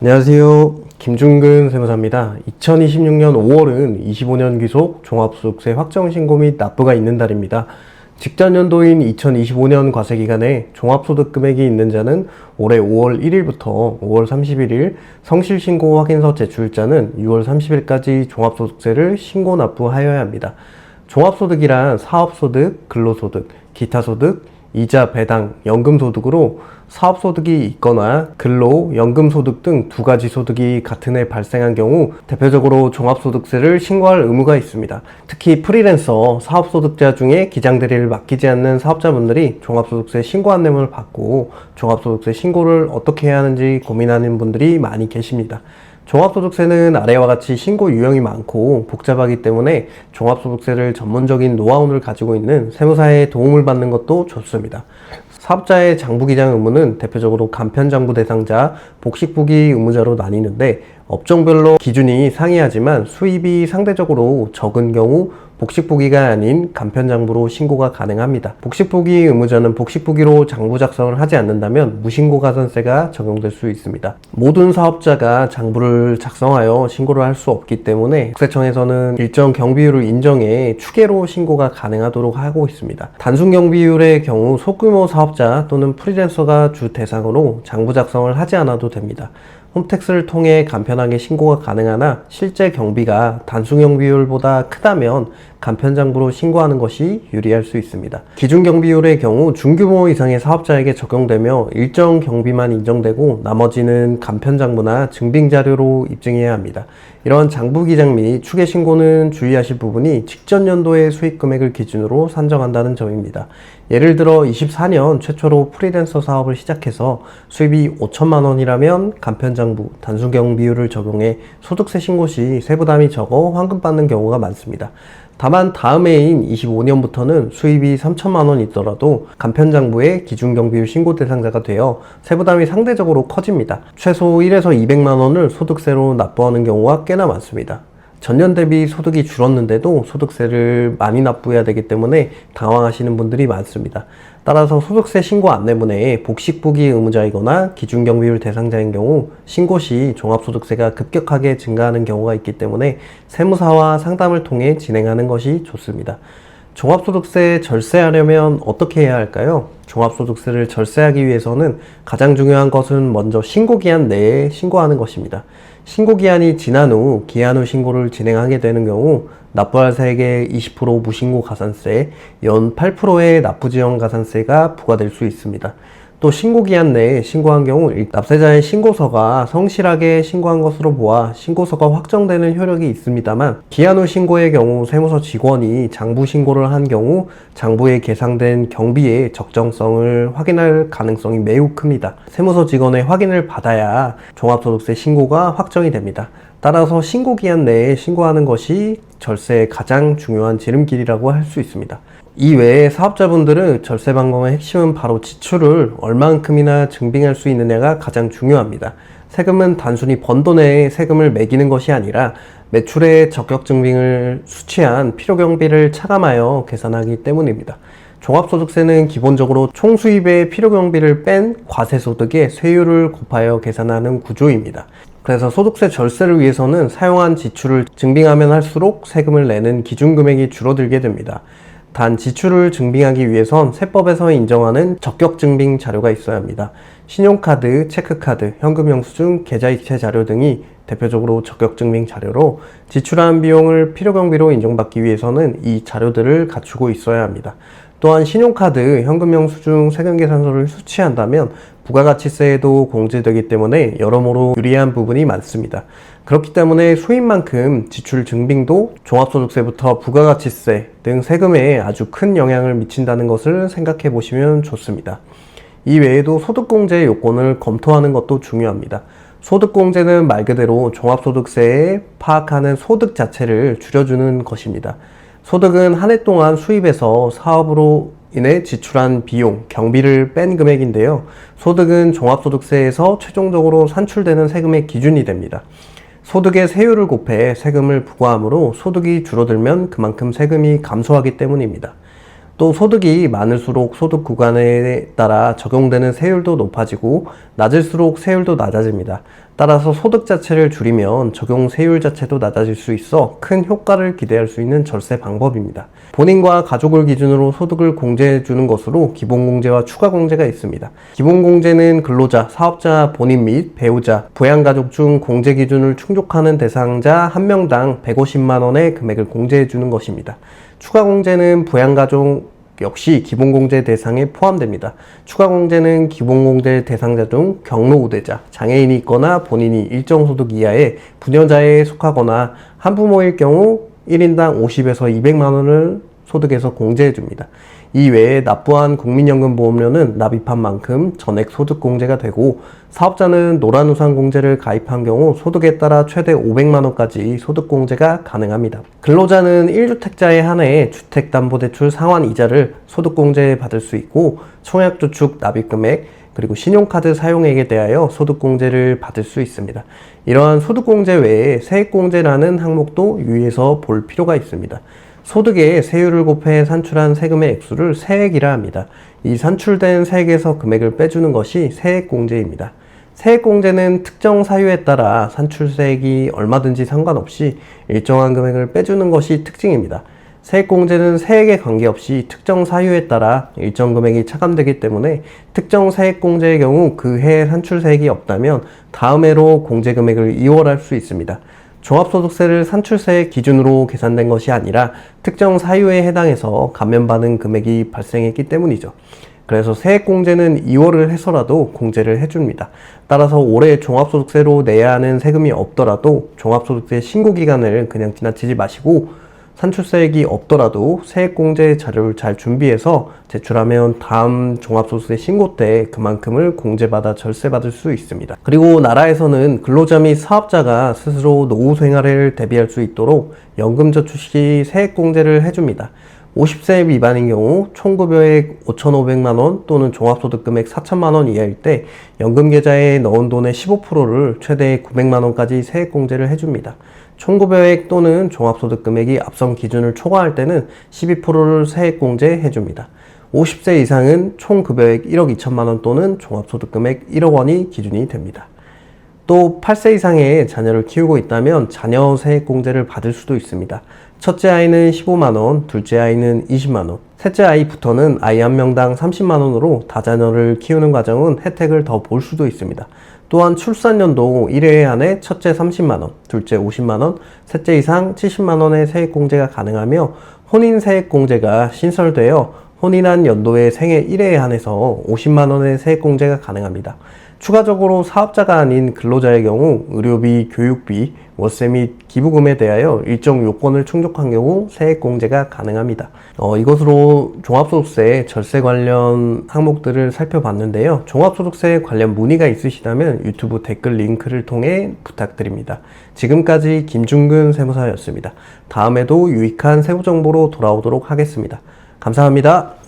안녕하세요. 김중근 세무사입니다. 2026년 5월은 25년 귀속 종합소득세 확정신고 및 납부가 있는 달입니다. 직전 연도인 2025년 과세기간에 종합소득 금액이 있는 자는 올해 5월 1일부터 5월 31일, 성실신고 확인서 제출자는 6월 30일까지 종합소득세를 신고 납부하여야 합니다. 종합소득이란 사업소득, 근로소득, 기타소득, 이자, 배당, 연금소득으로 사업소득이 있거나 근로, 연금소득 등 두 가지 소득이 같은 해 발생한 경우 대표적으로 종합소득세를 신고할 의무가 있습니다. 특히 프리랜서, 사업소득자 중에 기장대리를 맡기지 않는 사업자분들이 종합소득세 신고 안내문을 받고 종합소득세 신고를 어떻게 해야 하는지 고민하는 분들이 많이 계십니다. 종합소득세는 아래와 같이 신고 유형이 많고 복잡하기 때문에 종합소득세를 전문적인 노하우를 가지고 있는 세무사의 도움을 받는 것도 좋습니다. 사업자의 장부기장 의무는 대표적으로 간편장부 대상자, 복식부기 의무자로 나뉘는데 업종별로 기준이 상이하지만 수입이 상대적으로 적은 경우 복식부기가 아닌 간편장부로 신고가 가능합니다. 복식부기 의무자는 복식부기로 장부 작성을 하지 않는다면 무신고 가산세가 적용될 수 있습니다. 모든 사업자가 장부를 작성하여 신고를 할 수 없기 때문에 국세청에서는 일정 경비율을 인정해 추계로 신고가 가능하도록 하고 있습니다. 단순 경비율의 경우 소규모 사업자 또는 프리랜서가 주 대상으로 장부 작성을 하지 않아도 됩니다. 홈택스를 통해 간편하게 신고가 가능하나 실제 경비가 단순 경비율보다 크다면 간편장부로 신고하는 것이 유리할 수 있습니다. 기준 경비율의 경우 중규모 이상의 사업자에게 적용되며 일정 경비만 인정되고 나머지는 간편장부나 증빙자료로 입증해야 합니다. 이러한 장부기장 및 추계신고는 주의하실 부분이 직전 연도의 수익금액을 기준으로 산정한다는 점입니다. 예를 들어 24년 최초로 프리랜서 사업을 시작해서 수입이 5천만 원이라면 간편장부, 단순경비율을 적용해 소득세 신고 시 세부담이 적어 환급 받는 경우가 많습니다. 다만 다음 해인 25년부터는 수입이 3천만 원 있더라도 간편장부의 기준경비율 신고 대상자가 되어 세부담이 상대적으로 커집니다. 최소 1에서 200만 원을 소득세로 납부하는 경우가 꽤나 많습니다. 전년 대비 소득이 줄었는데도 소득세를 많이 납부해야 되기 때문에 당황하시는 분들이 많습니다. 따라서 소득세 신고 안내문에 복식부기 의무자이거나 기준경비율 대상자인 경우 신고 시 종합소득세가 급격하게 증가하는 경우가 있기 때문에 세무사와 상담을 통해 진행하는 것이 좋습니다. 종합소득세 절세하려면 어떻게 해야 할까요? 종합소득세를 절세하기 위해서는 가장 중요한 것은 먼저 신고기한 내에 신고하는 것입니다. 신고기한이 지난 후 기한 후 신고를 진행하게 되는 경우 납부할 세액의 20% 무신고 가산세, 연 8%의 납부지연 가산세가 부과될 수 있습니다. 또 신고기한 내에 신고한 경우 납세자의 신고서가 성실하게 신고한 것으로 보아 신고서가 확정되는 효력이 있습니다만 기한 후 신고의 경우 세무서 직원이 장부 신고를 한 경우 장부에 계상된 경비의 적정성을 확인할 가능성이 매우 큽니다. 세무서 직원의 확인을 받아야 종합소득세 신고가 확정이 됩니다. 따라서 신고기한 내에 신고하는 것이 절세의 가장 중요한 지름길이라고 할 수 있습니다. 이외에 사업자분들은 절세 방법의 핵심은 바로 지출을 얼만큼이나 증빙할 수 있느냐가 가장 중요합니다. 세금은 단순히 번 돈에 세금을 매기는 것이 아니라 매출의 적격 증빙을 수취한 필요경비를 차감하여 계산하기 때문입니다. 종합소득세는 기본적으로 총수입의 필요경비를 뺀 과세소득의 세율을 곱하여 계산하는 구조입니다. 그래서 소득세 절세를 위해서는 사용한 지출을 증빙하면 할수록 세금을 내는 기준금액이 줄어들게 됩니다. 단 지출을 증빙하기 위해선 세법에서 인정하는 적격증빙 자료가 있어야 합니다. 신용카드, 체크카드, 현금영수증, 계좌이체 자료 등이 대표적으로 적격증빙 자료로 지출한 비용을 필요경비로 인정받기 위해서는 이 자료들을 갖추고 있어야 합니다. 또한 신용카드, 현금영수증, 세금계산서를 수취한다면 부가가치세에도 공제되기 때문에 여러모로 유리한 부분이 많습니다. 그렇기 때문에 수입만큼 지출 증빙도 종합소득세부터 부가가치세 등 세금에 아주 큰 영향을 미친다는 것을 생각해 보시면 좋습니다. 이 외에도 소득공제 요건을 검토하는 것도 중요합니다. 소득공제는 말 그대로 종합소득세에 파악하는 소득 자체를 줄여주는 것입니다. 소득은 한 해 동안 수입에서 사업으로 인해 지출한 비용, 경비를 뺀 금액인데요. 소득은 종합소득세에서 최종적으로 산출되는 세금의 기준이 됩니다. 소득의 세율을 곱해 세금을 부과하므로 소득이 줄어들면 그만큼 세금이 감소하기 때문입니다. 또 소득이 많을수록 소득 구간에 따라 적용되는 세율도 높아지고 낮을수록 세율도 낮아집니다. 따라서 소득 자체를 줄이면 적용 세율 자체도 낮아질 수 있어 큰 효과를 기대할 수 있는 절세 방법입니다. 본인과 가족을 기준으로 소득을 공제해 주는 것으로 기본공제와 추가공제가 있습니다. 기본공제는 근로자, 사업자 본인 및 배우자, 부양가족 중 공제 기준을 충족하는 대상자 1명당 150만 원의 금액을 공제해 주는 것입니다. 추가공제는 부양가족 역시 기본공제 대상에 포함됩니다. 추가공제는 기본공제 대상자 중 경로우대자, 장애인이 있거나 본인이 일정 소득 이하의 부녀자에 속하거나 한부모일 경우 1인당 50에서 200만 원을 소득에서 공제해 줍니다. 이외에 납부한 국민연금보험료는 납입한 만큼 전액 소득공제가 되고, 사업자는 노란우산공제를 가입한 경우 소득에 따라 최대 500만 원까지 소득공제가 가능합니다. 근로자는 1주택자에 한해 주택담보대출 상환 이자를 소득공제 받을 수 있고, 청약저축 납입금액, 그리고 신용카드 사용액에 대하여 소득공제를 받을 수 있습니다. 이러한 소득공제 외에 세액공제라는 항목도 유의해서 볼 필요가 있습니다. 소득에 세율을 곱해 산출한 세금의 액수를 세액이라 합니다. 이 산출된 세액에서 금액을 빼주는 것이 세액공제입니다. 세액공제는 특정 사유에 따라 산출세액이 얼마든지 상관없이 일정한 금액을 빼주는 것이 특징입니다. 세액공제는 세액에 관계없이 특정 사유에 따라 일정 금액이 차감되기 때문에 특정 세액공제의 경우 그 해에 산출세액이 없다면 다음 해로 공제 금액을 이월할 수 있습니다. 종합소득세를 산출세액 기준으로 계산된 것이 아니라 특정 사유에 해당해서 감면받은 금액이 발생했기 때문이죠. 그래서 세액공제는 2월을 해서라도 공제를 해줍니다. 따라서 올해 종합소득세로 내야 하는 세금이 없더라도 종합소득세 신고기간을 그냥 지나치지 마시고, 산출세액이 없더라도 세액공제 자료를 잘 준비해서 제출하면 다음 종합소득세 신고 때 그만큼을 공제받아 절세받을 수 있습니다. 그리고 나라에서는 근로자 및 사업자가 스스로 노후 생활을 대비할 수 있도록 연금저축 시 세액공제를 해줍니다. 50세 미만인 경우 총급여액 5,500만 원 또는 종합소득금액 4천만 원 이하일 때 연금계좌에 넣은 돈의 15%를 최대 900만 원까지 세액공제를 해줍니다. 총급여액 또는 종합소득금액이 앞선 기준을 초과할 때는 12%를 세액공제 해줍니다. 50세 이상은 총급여액 1억 2천만 원 또는 종합소득금액 1억 원이 기준이 됩니다. 또 8세 이상의 자녀를 키우고 있다면 자녀 세액공제를 받을 수도 있습니다. 첫째 아이는 15만 원, 둘째 아이는 20만 원, 셋째 아이부터는 아이 한 명당 30만 원으로 다자녀를 키우는 과정은 혜택을 더 볼 수도 있습니다. 또한 출산연도 1회에 한해 첫째 30만 원, 둘째 50만 원, 셋째 이상 70만 원의 세액공제가 가능하며, 혼인세액공제가 신설되어 혼인한 연도의 생애 1회에 한해서 50만 원의 세액공제가 가능합니다. 추가적으로 사업자가 아닌 근로자의 경우 의료비, 교육비, 월세 및 기부금에 대하여 일정 요건을 충족한 경우 세액공제가 가능합니다. 이것으로 종합소득세 절세 관련 항목들을 살펴봤는데요. 종합소득세 관련 문의가 있으시다면 유튜브 댓글 링크를 통해 부탁드립니다. 지금까지 김중근 세무사였습니다. 다음에도 유익한 세부 정보로 돌아오도록 하겠습니다. 감사합니다.